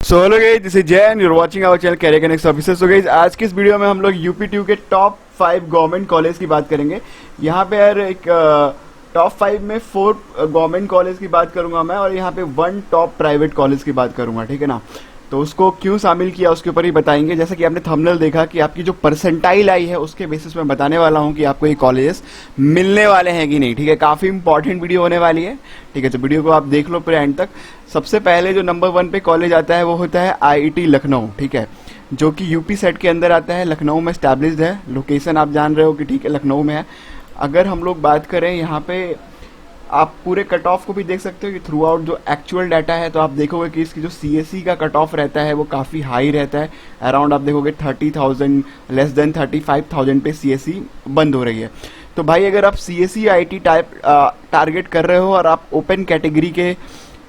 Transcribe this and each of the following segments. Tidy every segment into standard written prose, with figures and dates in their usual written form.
So hello guys, this is Jay and you are watching our channel career connect services. So guys, आज की इस video में हम लोग यूपी के टॉप 5 गवर्नमेंट कॉलेज की बात करेंगे। यहाँ पे यार एक टॉप 5 में 4 गवर्नमेंट कॉलेज की बात करूंगा मैं, और यहाँ पे 1 टॉप प्राइवेट कॉलेज की बात करूंगा, ठीक है ना। तो उसको क्यों शामिल किया उसके ऊपर ही बताएंगे। जैसा कि आपने थंबनेल देखा कि आपकी जो परसेंटाइल आई है उसके बेसिस में बताने वाला हूँ कि आपको ये कॉलेजेस मिलने वाले हैं कि नहीं, ठीक है। काफ़ी इंपॉर्टेंट वीडियो होने वाली है, ठीक है। तो वीडियो को आप देख लो पूरे एंड तक। सबसे पहले जो नंबर 1 पे कॉलेज आता है वो होता है आईआईटी लखनऊ, ठीक है, जो कि यूपी सेट के अंदर आता है, लखनऊ में स्टैब्लिश्ड है। लोकेशन आप जान रहे हो कि ठीक है, लखनऊ में है। अगर हम लोग बात करें यहाँ पे, आप पूरे कट ऑफ को भी देख सकते हो कि थ्रू आउट जो एक्चुअल डाटा है, तो आप देखोगे कि इसकी जो सीएससी का कट ऑफ रहता है वो काफ़ी हाई रहता है। अराउंड आप देखोगे 30,000 लेस देन 35,000 पे सीएससी बंद हो रही है। तो भाई अगर आप सीएससी आईटी टाइप टारगेट कर रहे हो और आप ओपन कैटेगरी के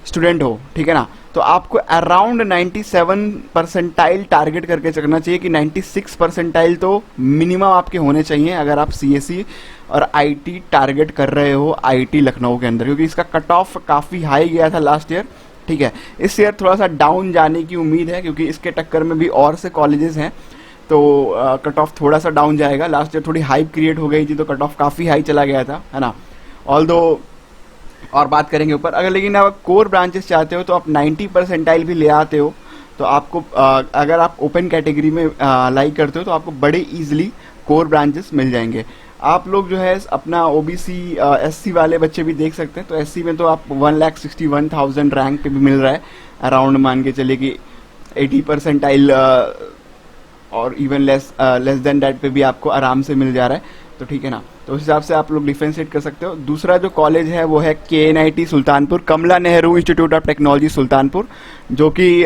स्टूडेंट हो, ठीक है ना, तो आपको अराउंड 97 परसेंटाइल टारगेट करके चलना चाहिए कि 96 परसेंटाइल तो मिनिमम आपके होने चाहिए अगर आप सीएससी और आईटी टारगेट कर रहे हो आईटी लखनऊ के अंदर, क्योंकि इसका कट ऑफ काफ़ी हाई गया था लास्ट ईयर, ठीक है। इस ईयर थोड़ा सा डाउन जाने की उम्मीद है, क्योंकि इसके टक्कर में भी और से कॉलेजेस हैं, तो कट ऑफ थोड़ा सा डाउन जाएगा। लास्ट ईयर थोड़ी हाइप क्रिएट हो गई थी, तो कट ऑफ काफ़ी हाई चला गया था, है ना। ऑल्दो और बात करेंगे ऊपर, अगर लेकिन आप कोर ब्रांचेस चाहते हो तो आप 90 परसेंटाइल भी ले आते हो, तो आपको अगर आप ओपन कैटेगरी में लाइक करते हो तो आपको बड़े इजीली कोर ब्रांचेस मिल जाएंगे। आप लोग जो है अपना ओबीसी एससी वाले बच्चे भी देख सकते हैं, तो एससी में तो आप 1,61,000 रैंक पे भी मिल रहा है। अराउंड मान के चलिए कि 80 परसेंटाइल और इवन लेस देन डैट पे भी आपको आराम से मिल जा रहा है, तो ठीक है ना। तो उस हिसाब से आप लोग डिफरेंशिएट कर सकते हो। दूसरा जो कॉलेज है वो है KNIT Sultanpur, Kamla Nehru institute of technology Sultanpur, जो कि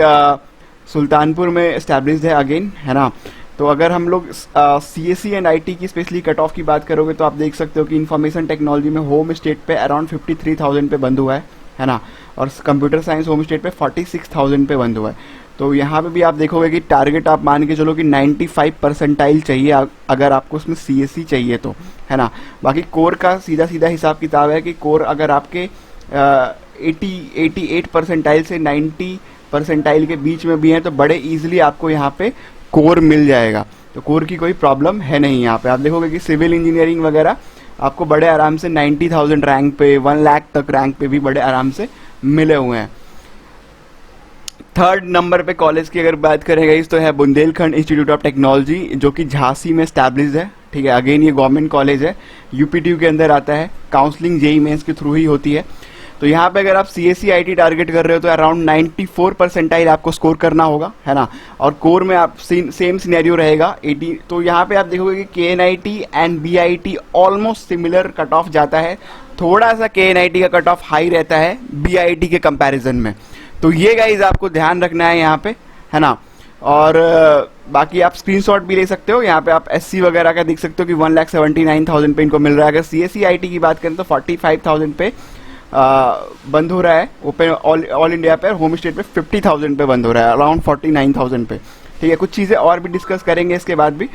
सुल्तानपुर में एस्टैब्लिश्ड है अगेन, है ना। तो अगर हम लोग सीएससी एंड आईटी की स्पेशली कट ऑफ की बात करोगे तो आप देख सकते हो कि इंफॉर्मेशन टेक्नोलॉजी में होम स्टेट पे अराउंड 53,000 पे बंद हुआ है ना, और कंप्यूटर साइंस होम स्टेट पे 46,000 पे बंद हुआ है। तो यहाँ पे भी आप देखोगे कि टारगेट आप मान के चलो कि 95 परसेंटाइल चाहिए अगर आपको उसमें सीएससी चाहिए तो, है ना। बाकी कोर का सीधा सीधा हिसाब किताब है कि कोर अगर आपके 88 परसेंटाइल से 90 परसेंटाइल के बीच में भी है तो बड़े इजीली आपको यहाँ पे कोर मिल जाएगा। तो कोर की कोई प्रॉब्लम है नहीं। यहाँ पे आप देखोगे कि सिविल इंजीनियरिंग वगैरह आपको बड़े आराम से 90,000 रैंक पे, 1 लाख तक रैंक पे भी बड़े आराम से मिले हुए हैं। थर्ड नंबर पे कॉलेज की अगर बात करेंगे इस, तो है बुंदेलखंड इंस्टीट्यूट ऑफ टेक्नोलॉजी, जो कि झांसी में स्टैब्लिश्ड है, ठीक है। अगेन ये गवर्नमेंट कॉलेज है, यूपीटीयू के अंदर आता है, काउंसलिंग जेई मेंस के थ्रू ही होती है। तो यहाँ पे अगर आप सीएससी आईटी टारगेट कर रहे हो तो अराउंड 94 परसेंटाइल आपको स्कोर करना होगा, है ना। और कोर में आप सेम सिनेरियो रहेगा 80। तो यहाँ पे आप देखोगे कि KNIT and BIT almost similar cut off जाता है, थोड़ा सा केएनआईटी का कट ऑफ हाई रहता है बीआईटी के कंपैरिजन में। तो ये गाइज आपको ध्यान रखना है यहाँ पे, है ना। और बाकी आप स्क्रीनशॉट भी ले सकते हो। यहाँ पे आप एससी वगैरह का देख सकते हो कि 1,79,000 पे इनको मिल रहा है। अगर सीएससी आईटी की बात करें तो 45,000 पे बंद हो रहा है ओपन ऑल इंडिया पे, और होम स्टेट पे 50,000 पे बंद हो रहा है, अराउंड 49,000 पे, ठीक है। कुछ चीज़ें और भी डिस्कस करेंगे इसके बाद भी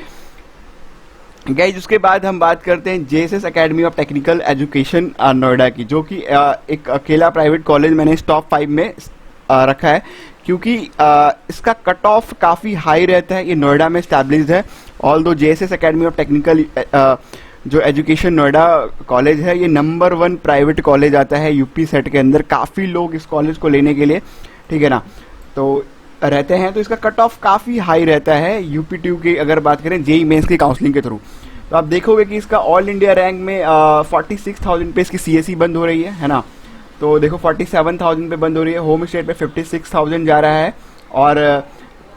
गाइज। उसके बाद हम बात करते हैं JSS academy of technical education Noida की, जो कि एक अकेला प्राइवेट कॉलेज मैंने इस टॉप 5 में रखा है, क्योंकि इसका कट ऑफ काफ़ी हाई रहता है। ये नोएडा में स्टैब्लिश्ड है। Although JSS academy of technical जो एजुकेशन नोएडा कॉलेज है, ये नंबर 1 प्राइवेट कॉलेज आता है यूपी सेट के अंदर। काफ़ी लोग इस कॉलेज को लेने के लिए, ठीक है ना, तो रहते हैं। तो इसका कट ऑफ काफ़ी हाई रहता है यूपीटीयू की अगर बात करें जेई मेंस की काउंसलिंग के थ्रू। तो आप देखोगे कि इसका ऑल इंडिया रैंक में 46,000 पे इसकी सीएससी बंद हो रही है ना। तो देखो 47,000 पे बंद हो रही है, होम स्टेट पे 56,000 जा रहा है, और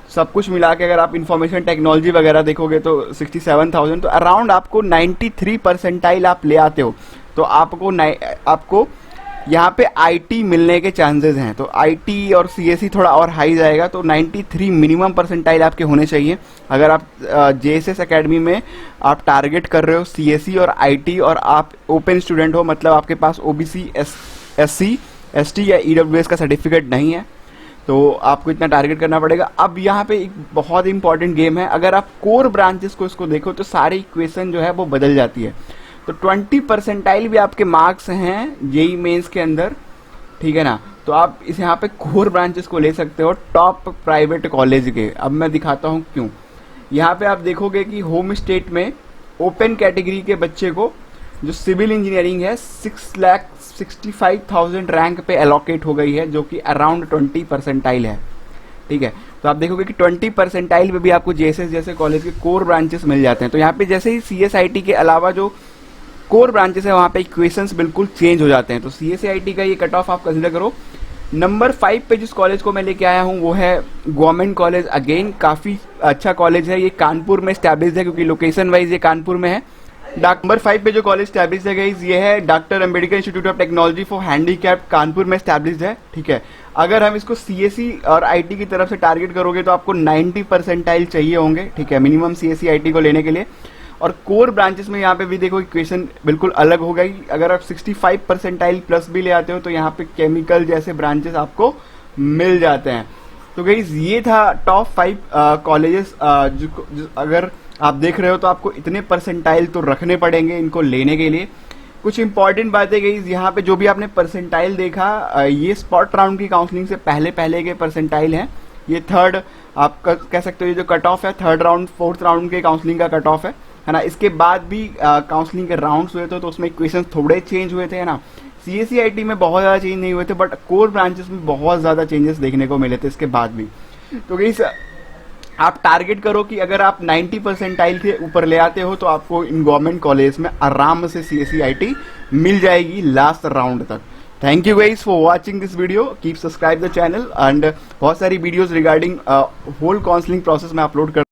सब कुछ मिला के अगर आप इंफॉर्मेशन टेक्नोलॉजी वगैरह देखोगे तो 67,000। तो अराउंड आपको 93 परसेंटाइल आप ले आते हो तो आपको यहाँ पे आईटी मिलने के चांसेस हैं। तो आईटी और सीएससी थोड़ा और हाई जाएगा, तो 93 मिनिमम परसेंटाइल आपके होने चाहिए अगर आप जेएसएस एकेडमी में आप टारगेट कर रहे हो सीएससी और आईटी, और आप ओपन स्टूडेंट हो, मतलब आपके पास ओबीसी एससी एसटी या ईडब्ल्यूएस का सर्टिफिकेट नहीं है, तो आपको इतना टारगेट करना पड़ेगा। अब यहाँ पे एक बहुत इंपॉर्टेंट गेम है, अगर आप कोर ब्रांचेस को इसको देखो तो सारी इक्वेशन जो है वो बदल जाती है। तो 20 परसेंटाइल भी आपके मार्क्स हैं जेई मेंस के अंदर, ठीक है ना। तो तो आप इस यहाँ पे कोर ब्रांचेस को ले सकते हो टॉप प्राइवेट कॉलेज के। अब मैं दिखाता हूँ क्यों। यहाँ पे आप देखोगे कि होम स्टेट में ओपन कैटेगरी के बच्चे को जो सिविल इंजीनियरिंग है 6,65,000 रैंक पे एलोकेट हो गई है, जो कि अराउंड 20 परसेंटाइल है। ठीक है, तो आप देखोगे कि 20 परसेंटाइल पे भी आपको जेएसएस जैसे कॉलेज के कोर ब्रांचेस मिल जाते हैं। तो यहाँ पे जैसे ही सीएसआईटी के अलावा जो कोर ब्रांचेस है वहाँ पे इक्वेशंस बिल्कुल चेंज हो जाते हैं। तो सीएसआईटी का ये कट ऑफ आप कंसिडर करो। नंबर 5 पे जिस कॉलेज को मैं लेके आया हूँ वो है गवर्नमेंट कॉलेज। अगेन काफ़ी अच्छा कॉलेज है, ये कानपुर में स्टैब्लिश है क्योंकि लोकेशन वाइज ये कानपुर में है। नंबर 5 पे जो कॉलेज स्टैब्लिश है गाइस ये है doctor Ambedkar institute of technology for handicapped, Kanpur में स्टैब्लिश है। ठीक है, अगर हम इसको सीएससी और आईटी की तरफ से टारगेट करोगे तो आपको 90 परसेंटाइल चाहिए होंगे। ठीक है, मिनिमम सीएससी आईटी को लेने के लिए। और कोर ब्रांचेस में यहाँ पे भी देखो इक्वेशन बिल्कुल अलग हो गई। अगर आप 65 परसेंटाइल प्लस भी ले आते हो तो यहाँ पे केमिकल जैसे ब्रांचेस आपको मिल जाते हैं। तो गाइस ये था टॉप 5 कॉलेजेस। अगर आप देख रहे हो तो आपको इतने परसेंटाइल तो रखने पड़ेंगे इनको लेने के लिए। कुछ इंपॉर्टेंट बातें गाइस, यहाँ पे जो भी आपने परसेंटाइल देखा ये स्पॉट राउंड की काउंसलिंग से पहले के परसेंटाइल हैं। ये थर्ड आप कह सकते हो, ये जो कट ऑफ है थर्ड राउंड फोर्थ राउंड के काउंसलिंग का कट ऑफ है ना। इसके बाद भी काउंसलिंग के राउंड्स हुए थे तो उसमें इक्वेशन थोड़े चेंज हुए थे, है ना। सीएससी आईटी में बहुत ज़्यादा चेंज नहीं हुए थे, बट कोर ब्रांचेस में बहुत ज़्यादा चेंजेस देखने को मिले थे इसके बाद भी। तो गाइस आप टारगेट करो कि अगर आप 90 परसेंटाइल के ऊपर ले आते हो तो आपको इन गवर्नमेंट कॉलेज में आराम से सीएससी आईटी मिल जाएगी लास्ट राउंड तक। Thank you guys for watching this video, keep subscribe the channel and बहुत सारी videos regarding whole counselling process में अपलोड कर